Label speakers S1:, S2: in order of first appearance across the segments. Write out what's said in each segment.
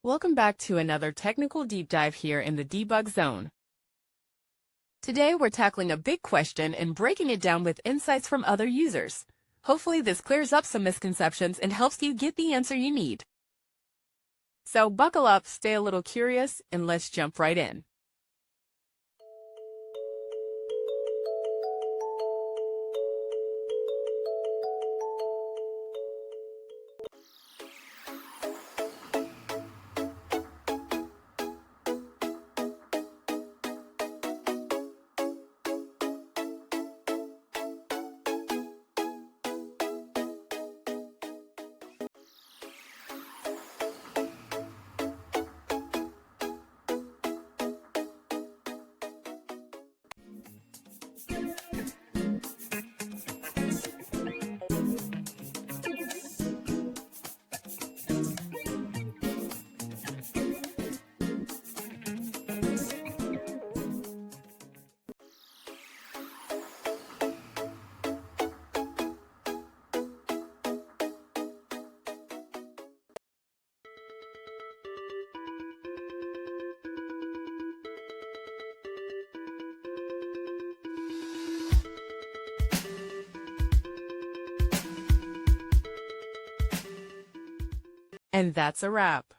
S1: Welcome back to another technical deep dive here in the debug zone. Today we're tackling a big question and breaking it down with insights from other users. Hopefully this clears up some misconceptions and helps you get the answer you need. So buckle up, stay a little curious, and let's jump right in. And that's a wrap.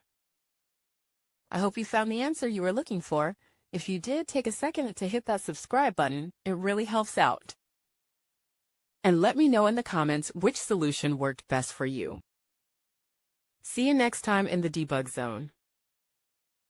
S1: I hope you found the answer you were looking for. If you did, take a second to hit that subscribe button. It really helps out. And let me know in the comments which solution worked best for you. See you next time in the debug zone.